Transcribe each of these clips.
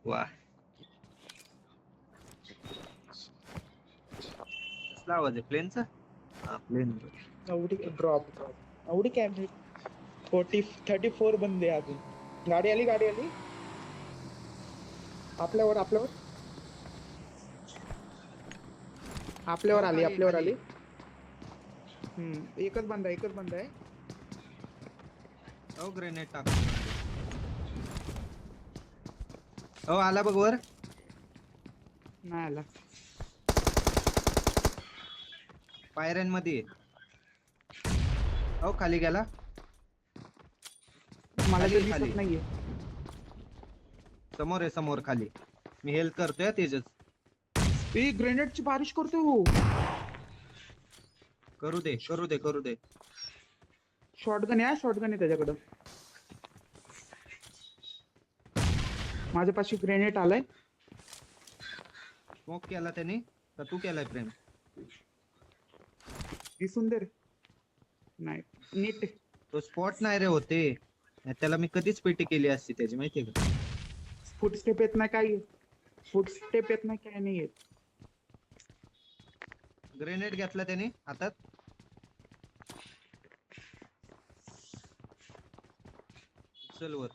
वा, कसला आवाज आहे प्लेनचा? हा प्लेन. एवढी ड्रॉप एवढी काय 34 बंदे अजून. गाडी आली आपल्यावर आली. एकच बंदा आहे. हो ग्रेनेड टाक. हो आला बघ वर. नाही आला. पायऱ्यां मध्ये. हो खाली गेला. मला खाली, ते दिसत खाली. नाहीये. समोर आहे, समोर खाली. मी हेल्प करतोय तेजस. ग्रेनेडची बारिश करतोय हो. करू दे. शॉटगन आहे त्याच्याकडं. माझ्या पाशी ग्रेनेड आलाय. स्मोक केला त्याने का तू केलाय प्रेम? दिसून दे रे. नाही नीट तो स्पॉट नाही रे होते. त्याला मी कधीच पेटी केली असती त्याची, माहितीये का? फुटस्टेप येत नाही काय नाही येत. ग्रेनेड घेतला त्याने हातात. चल वर.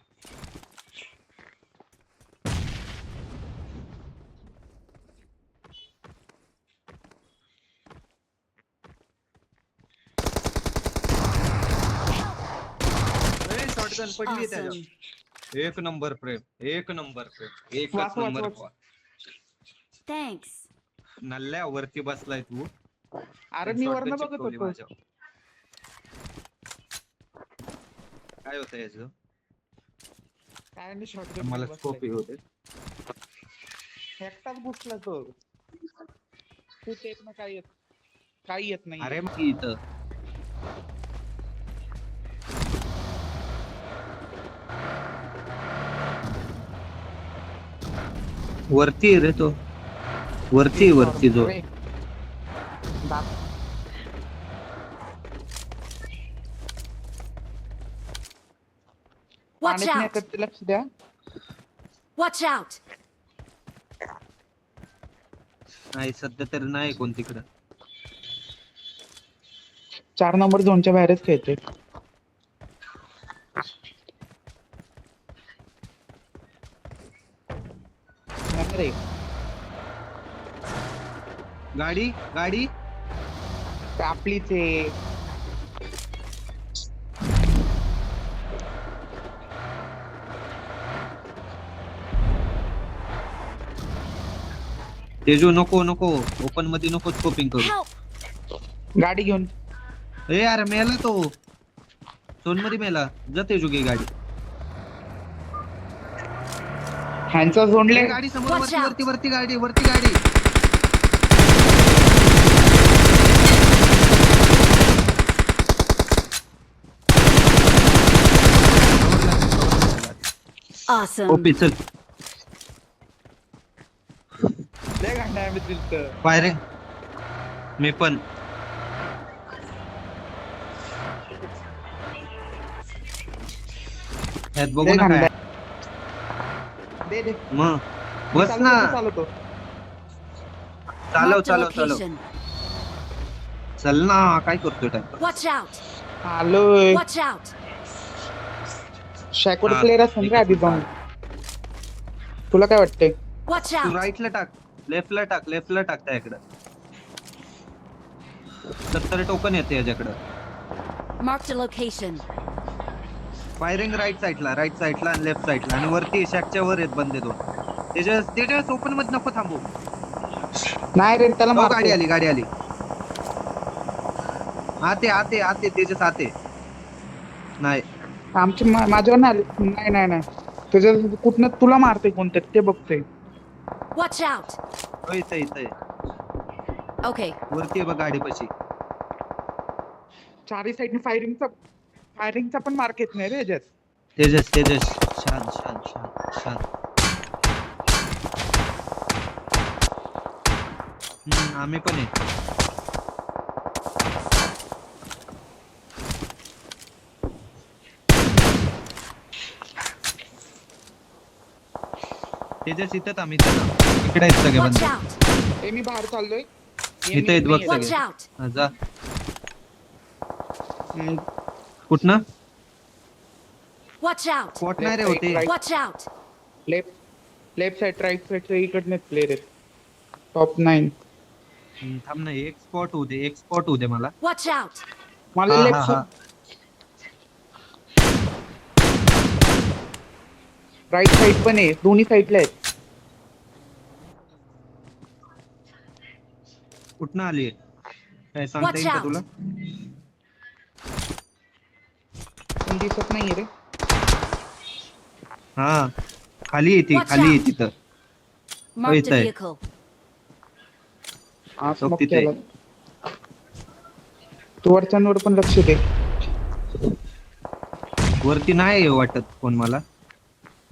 शॉटगन पडली त्याच्या. एक नंबर प्रेम. वाच. थँक्स. नल्ल्या वरती बसलाय तू. अरे मी वरनं बघत होतो. काय होतं याचं? काय नाही शॉटगन मला स्कोप होते. एकटाच घुसला तो. फुट येत ना काही येत नाही. अरे मग इथं वरती रे तो. वरती जो. Watch out. लक्ष द्या. Watch out. नाही सध्या तर नाही कोण तिकडं. 4 नंबर झोनच्या बाहेरच खेळते. गाडी आपलीच आहे. तेजू नको ओपन मध्ये नको स्कोपिंग करू. Help. गाडी घेऊन. ए यार मेला तो. झोन मध्ये मेला. जा तेजू घे गाडी. ह्यांचा जोडले. गाडी समोर. Watch out. वरती गाडी. Awesome. ओपी चल. लय घंटा आहे मित्र. फायरिंग. मी पण. ह्यात बघू ना काय. दे मग बस ना. चालवतो. चालव Marked a location. चल ना. काय करतोय टाइम? Watch out. आलोय. Watch out. शॅकोड प्लेअर असेल रे आधी जाऊन. तुला काय वाटतंय? Watch तू out. राईटला टाक. लेफ्टला टाक त्याकडे. 70 टोकन येते याच्याकडे. Marked a location. Firing right साईडला आणि लेफ्ट साईडला आणि वरती शॅकच्या वर आहेत बंदे दोन. तेजस ओपन मध्ये नको थांबू. नाही रे त्याला हो, गाडी आली. आते तेजस आते. नाही आमची माझ्यावर नाही तुझ्या कुठनं तुला मारते कोणतरी ते बघते. Watch out. हो इथं Okay. वरती आहे बघ गाडी पशी. चारही साईडने फायरिंगचा पण मार्क येत नाही रे याच्यात. तेजस शांत. आम्ही पण आहे. तेजस इथं थांब इथं थांब. इकडे आहेत सगळे Watch बंदे. out! ए मी बाहेर चाललोय इथे आहेत बघ Watch सगळे. out! हा, जा. कुठनं Watch out! स्पॉट नाही रे होते. Watch out! Left side right side इकडनं प्लेयर आहेत टॉप 9 थांब ना एक स्पॉट होऊ दे एक स्पॉट होऊ दे मला. Watch out! मला हा हा लेफ्ट हा राईट साइड पण आहे दोन्ही साइडला आहेत कुठनं आली काय सांगता Watch येईल का out. तुला? पण दिसत नाहीये रे हा खाली येते Watch खाली out. आहे तिथं. Marked इथं a आहे. vehicle. हा तो स्मोक तिथे आहे. केला तू वरच्यांवर पण लक्ष दे वरती नाही वाटत कोण मला.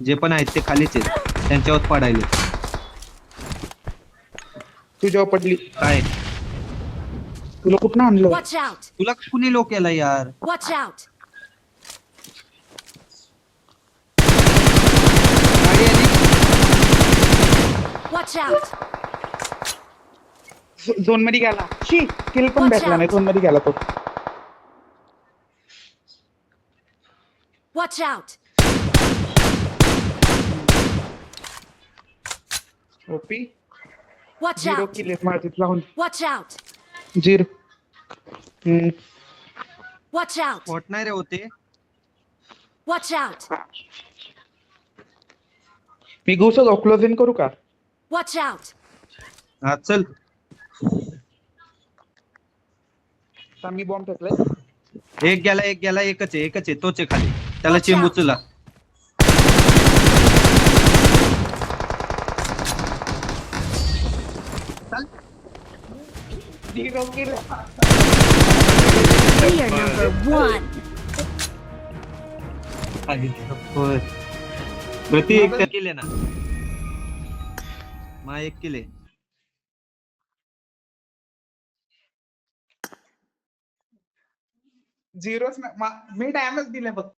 जे पण आहेत ते खालीच आहेत त्यांच्यावर पडायले. तुझ्यावर पडली काय तुला कुठनं आणलं Watch out! तुला कुणी लो केला यार? Watch out! गाडी आली. Watch out! झोन मध्ये गेला शी किल पण Watch भेटला नाही out. झोन मध्ये गेला तो Watch out! ओपी Watch 0 out! किल माझीत लावून Watch out! 0 Watch out! Spot नाही रे होते. Watch out! मी घुसलो क्लोज इन करू का Watch out! हा चल. आता मी बॉम्ब टाकलाय एक गेला एकच आहे तोच आहे खाली. त्याला Watch चेंबू out. चला. Zero kill. We are number one. होय. प्रति एक केले ना. मा एक केले. झिरोच मी डॅमेज दिले फक्त